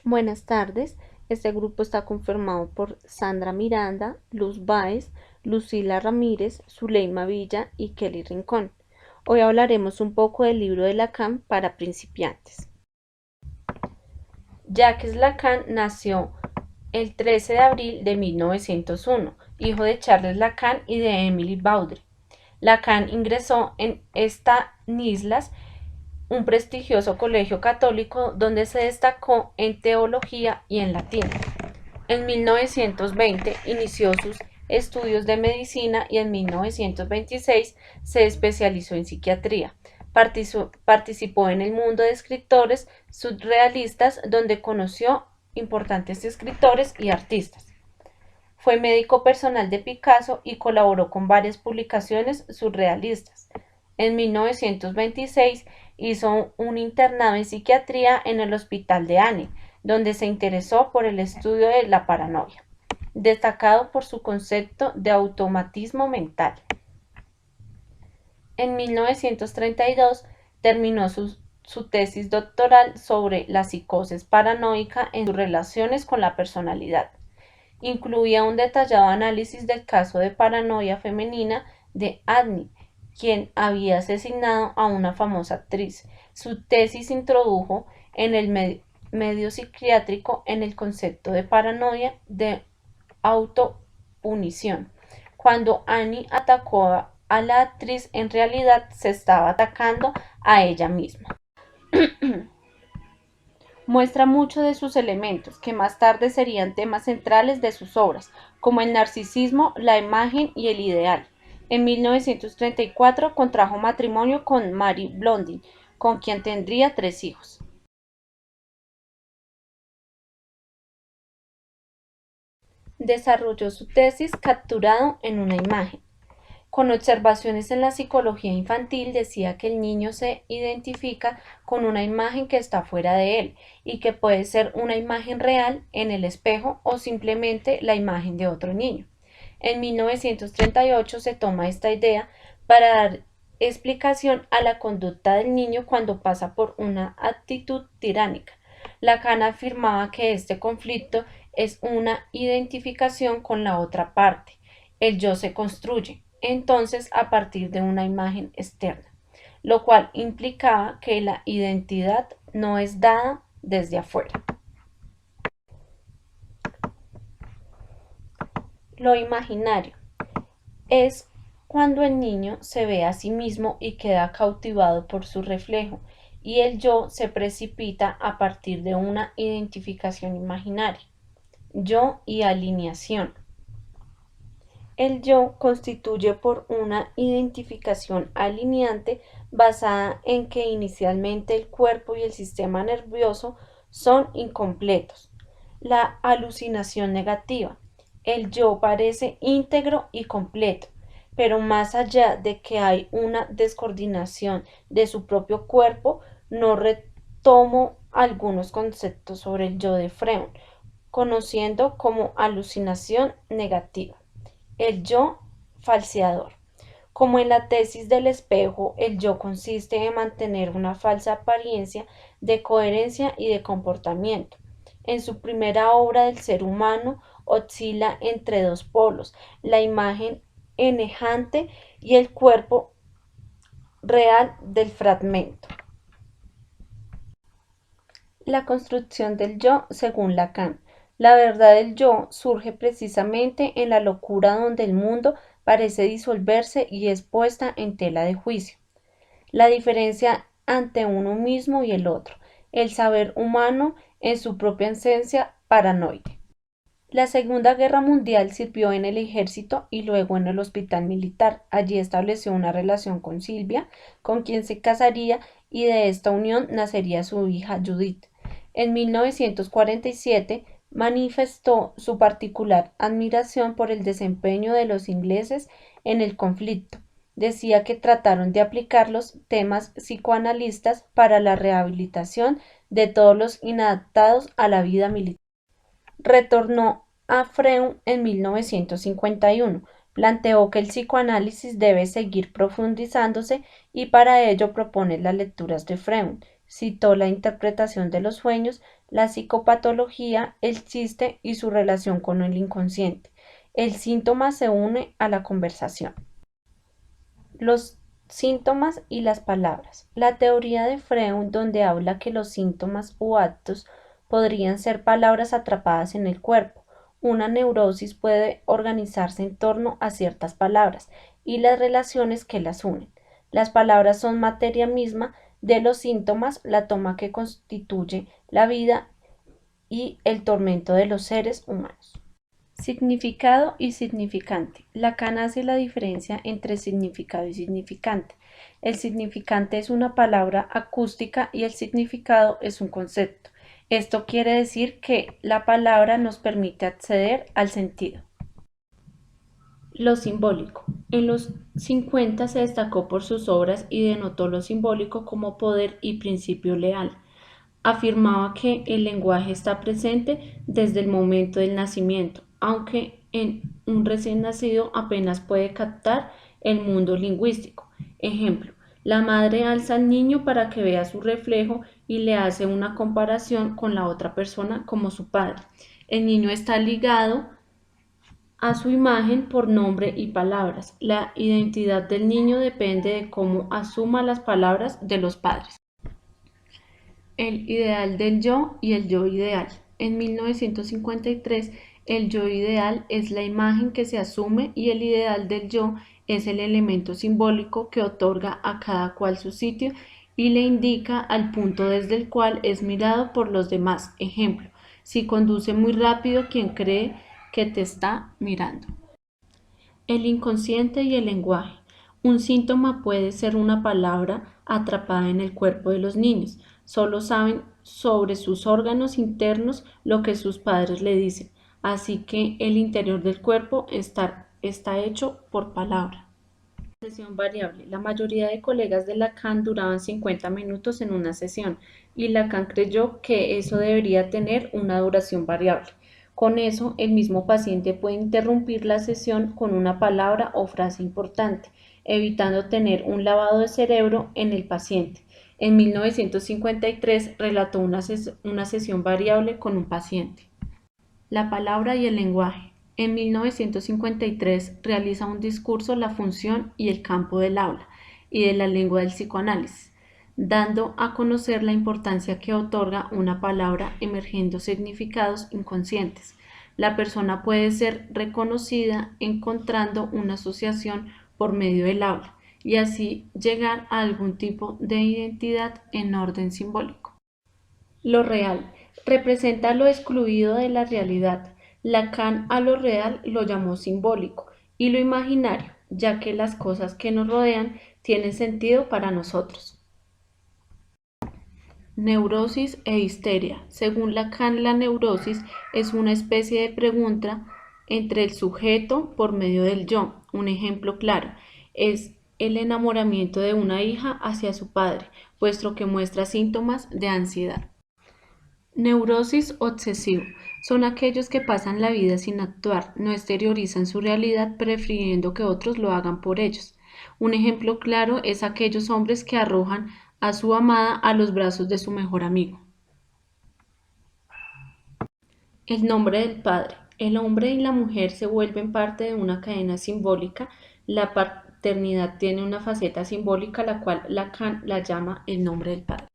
Buenas tardes. Este grupo está conformado por Sandra Miranda, Luz Báez, Lucila Ramírez, Zuleima Villa y Kelly Rincón. Hoy hablaremos un poco del libro de Lacan para principiantes. Jacques Lacan nació el 13 de abril de 1901, hijo de Charles Lacan y de Emily Baudry. Lacan ingresó en Stanislas, un prestigioso colegio católico donde se destacó en teología y en latín. En 1920 inició sus estudios de medicina y en 1926 se especializó en psiquiatría. Participó en el mundo de escritores surrealistas donde conoció importantes escritores y artistas. Fue médico personal de Picasso y colaboró con varias publicaciones surrealistas. En 1926 hizo un internado en psiquiatría en el Hospital de Anne, donde se interesó por el estudio de la paranoia, destacado por su concepto de automatismo mental. En 1932 terminó su tesis doctoral sobre la psicosis paranoica en sus relaciones con la personalidad. Incluía un detallado análisis del caso de paranoia femenina de Annie, quien había asesinado a una famosa actriz. Su tesis introdujo en el medio psiquiátrico en el concepto de paranoia de autopunición. Cuando Annie atacó a la actriz, en realidad se estaba atacando a ella misma. Muestra muchos de sus elementos, que más tarde serían temas centrales de sus obras, como el narcisismo, la imagen y el ideal. En 1934 contrajo matrimonio con Mary Blondin, con quien tendría 3 hijos. Desarrolló su tesis capturado en una imagen. Con observaciones en la psicología infantil decía que el niño se identifica con una imagen que está fuera de él y que puede ser una imagen real en el espejo o simplemente la imagen de otro niño. En 1938 se toma esta idea para dar explicación a la conducta del niño cuando pasa por una actitud tiránica. Lacan afirmaba que este conflicto es una identificación con la otra parte. El yo se construye, entonces, a partir de una imagen externa, lo cual implicaba que la identidad no es dada desde afuera. Lo imaginario es cuando el niño se ve a sí mismo y queda cautivado por su reflejo, y el yo se precipita a partir de una identificación imaginaria. Yo y alineación. El yo constituye por una identificación alineante basada en que inicialmente el cuerpo y el sistema nervioso son incompletos. La alucinación negativa. El yo parece íntegro y completo, pero más allá de que hay una descoordinación de su propio cuerpo, no retomo algunos conceptos sobre el yo de Freud, conociendo como alucinación negativa. El yo falseador. Como en la tesis del espejo, el yo consiste en mantener una falsa apariencia de coherencia y de comportamiento. En su primera obra del ser humano oscila entre dos polos, la imagen enejante y el cuerpo real del fragmento. La construcción del yo según Lacan. La verdad del yo surge precisamente en la locura donde el mundo parece disolverse y es puesta en tela de juicio. La diferencia ante uno mismo y el otro, el saber humano en su propia esencia paranoide. La Segunda Guerra Mundial sirvió en el ejército y luego en el hospital militar. Allí estableció una relación con Silvia, con quien se casaría y de esta unión nacería su hija Judith. En 1947 manifestó su particular admiración por el desempeño de los ingleses en el conflicto. Decía que trataron de aplicar los temas psicoanalistas para la rehabilitación de todos los inadaptados a la vida militar. Retornó a Freud en 1951. Planteó que el psicoanálisis debe seguir profundizándose y para ello propone las lecturas de Freud. Citó la interpretación de los sueños, la psicopatología, el chiste y su relación con el inconsciente. El síntoma se une a la conversación. Los síntomas y las palabras. La teoría de Freud, donde habla que los síntomas o actos podrían ser palabras atrapadas en el cuerpo. Una neurosis puede organizarse en torno a ciertas palabras y las relaciones que las unen. Las palabras son materia misma de los síntomas, la toma que constituye la vida y el tormento de los seres humanos. Significado y significante. Lacan hace la diferencia entre significado y significante. El significante es una palabra acústica y el significado es un concepto. Esto quiere decir que la palabra nos permite acceder al sentido. Lo simbólico. En los 50 se destacó por sus obras y denotó lo simbólico como poder y principio leal. Afirmaba que el lenguaje está presente desde el momento del nacimiento, aunque en un recién nacido apenas puede captar el mundo lingüístico. Ejemplo, la madre alza al niño para que vea su reflejo y le hace una comparación con la otra persona como su padre. El niño está ligado a su imagen por nombre y palabras. La identidad del niño depende de cómo asuma las palabras de los padres. El ideal del yo y el yo ideal. En 1953, el yo ideal es la imagen que se asume y el ideal del yo es el elemento simbólico que otorga a cada cual su sitio y le indica al punto desde el cual es mirado por los demás. Ejemplo, si conduce muy rápido, quien cree que te está mirando. El inconsciente y el lenguaje. Un síntoma puede ser una palabra atrapada en el cuerpo de los niños. Solo saben sobre sus órganos internos lo que sus padres le dicen, así que el interior del cuerpo está hecho por palabra. Sesión variable. La mayoría de colegas de Lacan duraban 50 minutos en una sesión y Lacan creyó que eso debería tener una duración variable. Con eso, el mismo paciente puede interrumpir la sesión con una palabra o frase importante, evitando tener un lavado de cerebro en el paciente. En 1953 relató una sesión variable con un paciente. La palabra y el lenguaje. En 1953 realiza un discurso La función y el campo del habla y de la lengua del psicoanálisis, dando a conocer la importancia que otorga una palabra emergiendo significados inconscientes. La persona puede ser reconocida encontrando una asociación por medio del habla y así llegar a algún tipo de identidad en orden simbólico. Lo real representa lo excluido de la realidad. Lacan a lo real lo llamó simbólico y lo imaginario, ya que las cosas que nos rodean tienen sentido para nosotros. Neurosis e histeria. Según Lacan, la neurosis es una especie de pregunta entre el sujeto por medio del yo. Un ejemplo claro es el enamoramiento de una hija hacia su padre, puesto que muestra síntomas de ansiedad. Neurosis obsesivo. Son aquellos que pasan la vida sin actuar, no exteriorizan su realidad prefiriendo que otros lo hagan por ellos. Un ejemplo claro es aquellos hombres que arrojan a su amada a los brazos de su mejor amigo. El nombre del padre. El hombre y la mujer se vuelven parte de una cadena simbólica. La paternidad tiene una faceta simbólica, la cual Lacan la llama el nombre del padre.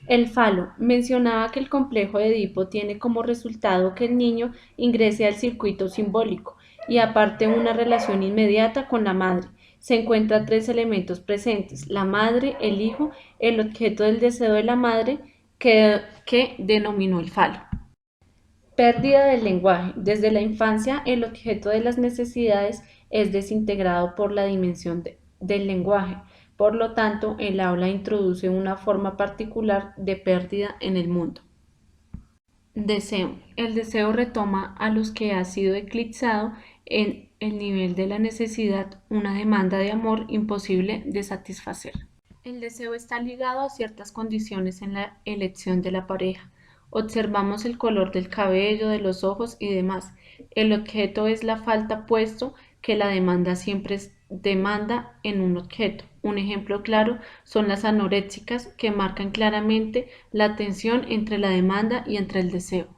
El falo mencionaba que el complejo de Edipo tiene como resultado que el niño ingrese al circuito simbólico y aparte una relación inmediata con la madre. Se encuentran tres elementos presentes: la madre, el hijo, el objeto del deseo de la madre que denominó el falo. Pérdida del lenguaje. Desde la infancia, el objeto de las necesidades es desintegrado por la dimensión del lenguaje. Por lo tanto, el habla introduce una forma particular de pérdida en el mundo. Deseo. El deseo retoma a los que ha sido eclipsado en el nivel de la necesidad, una demanda de amor imposible de satisfacer. El deseo está ligado a ciertas condiciones en la elección de la pareja. Observamos el color del cabello, de los ojos y demás. El objeto es la falta, puesto que la demanda siempre demanda en un objeto. Un ejemplo claro son las anoréxicas, que marcan claramente la tensión entre la demanda y entre el deseo.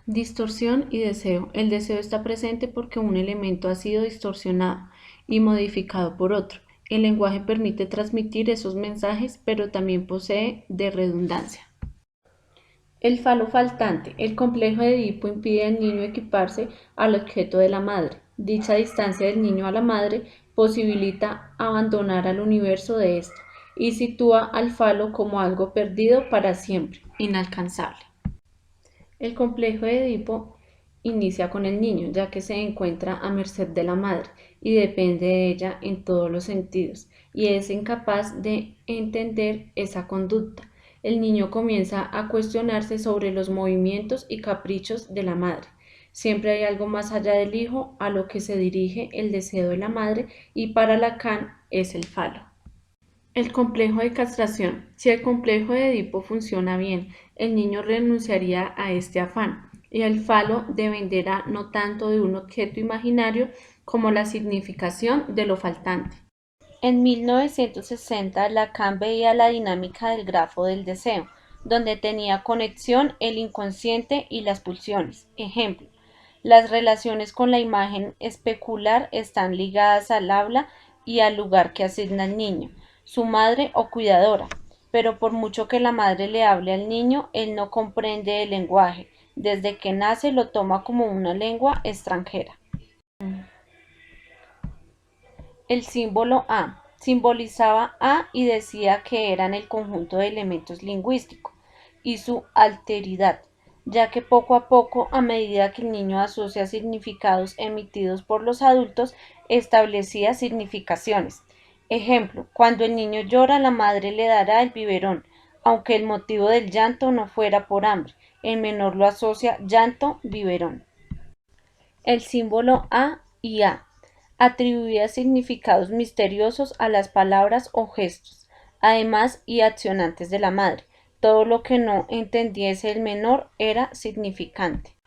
Distorsión y deseo. El deseo está presente porque un elemento ha sido distorsionado y modificado por otro. El lenguaje permite transmitir esos mensajes, pero también posee de redundancia. El falo faltante. El complejo de Edipo impide al niño equiparse al objeto de la madre. Dicha distancia del niño a la madre posibilita abandonar al universo de ésta y sitúa al falo como algo perdido para siempre, inalcanzable. El complejo de Edipo inicia con el niño, ya que se encuentra a merced de la madre y depende de ella en todos los sentidos, y es incapaz de entender esa conducta. El niño comienza a cuestionarse sobre los movimientos y caprichos de la madre. Siempre hay algo más allá del hijo a lo que se dirige el deseo de la madre, y para Lacan es el falo. El complejo de castración. Si el complejo de Edipo funciona bien, el niño renunciaría a este afán y el falo dependerá no tanto de un objeto imaginario como la significación de lo faltante. En 1960, Lacan veía la dinámica del grafo del deseo, donde tenía conexión el inconsciente y las pulsiones. Ejemplo, las relaciones con la imagen especular están ligadas al habla y al lugar que asigna el niño, su madre o cuidadora, pero por mucho que la madre le hable al niño, él no comprende el lenguaje. Desde que nace lo toma como una lengua extranjera. El símbolo A simbolizaba A y decía que eran el conjunto de elementos lingüísticos y su alteridad, ya que poco a poco, a medida que el niño asocia significados emitidos por los adultos, establecía significaciones. Ejemplo, cuando el niño llora, la madre le dará el biberón, aunque el motivo del llanto no fuera por hambre. El menor lo asocia llanto, biberón. El símbolo A y A atribuía significados misteriosos a las palabras o gestos, además y accionantes de la madre. Todo lo que no entendiese el menor era significante.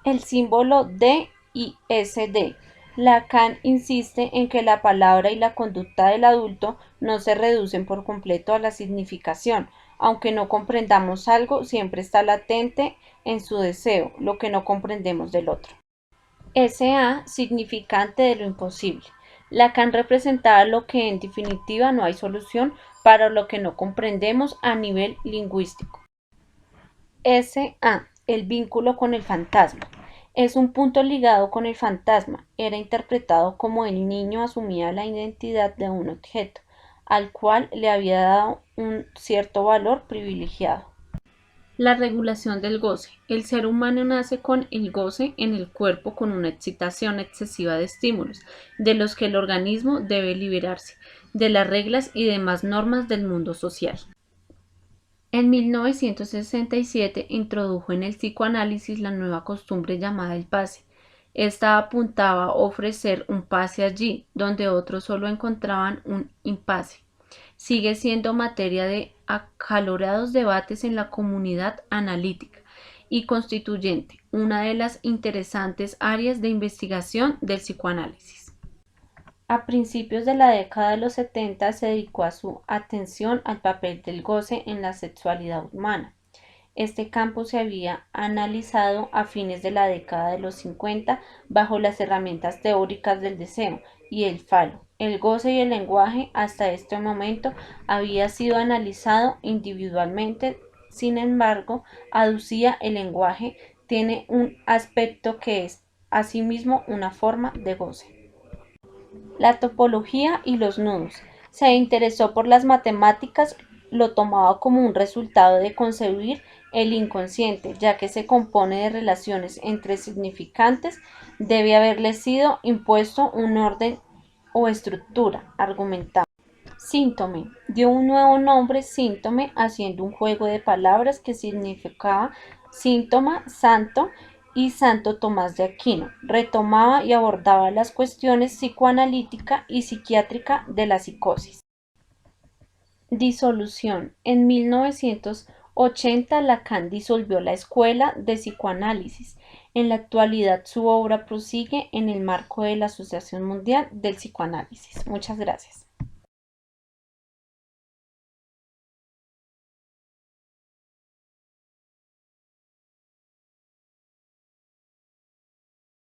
El símbolo D y SD. Lacan insiste en que la palabra y la conducta del adulto no se reducen por completo a la significación. Aunque no comprendamos algo, siempre está latente en su deseo, lo que no comprendemos del otro. SA, significante de lo imposible. Lacan representaba lo que en definitiva no hay solución para lo que no comprendemos a nivel lingüístico. SA, el vínculo con el fantasma. Es un punto ligado con el fantasma. Era interpretado como el niño asumía la identidad de un objeto, al cual le había dado un cierto valor privilegiado. La regulación del goce. El ser humano nace con el goce en el cuerpo con una excitación excesiva de estímulos, de los que el organismo debe liberarse, de las reglas y demás normas del mundo social. En 1967 introdujo en el psicoanálisis la nueva costumbre llamada el pase. Esta apuntaba a ofrecer un pase allí, donde otros solo encontraban un impasse. Sigue siendo materia de acalorados debates en la comunidad analítica y constituyente una de las interesantes áreas de investigación del psicoanálisis. A principios de la década de los 70 se dedicó su atención al papel del goce en la sexualidad humana. Este campo se había analizado a fines de la década de los 50 bajo las herramientas teóricas del deseo y el falo. El goce y el lenguaje hasta este momento había sido analizado individualmente, sin embargo, aducía el lenguaje tiene un aspecto que es asimismo una forma de goce. La topología y los nudos. Se interesó por las matemáticas, lo tomaba como un resultado de concebir el inconsciente, ya que se compone de relaciones entre significantes, debe haberle sido impuesto un orden o estructura, argumentaba. Síntome. Dio un nuevo nombre síntome haciendo un juego de palabras que significaba síntoma, santo y Santo Tomás de Aquino. Retomaba y abordaba las cuestiones psicoanalítica y psiquiátrica de la psicosis. Disolución. En 1980 80, Lacan disolvió la escuela de psicoanálisis. En la actualidad su obra prosigue en el marco de la Asociación Mundial del Psicoanálisis. Muchas gracias.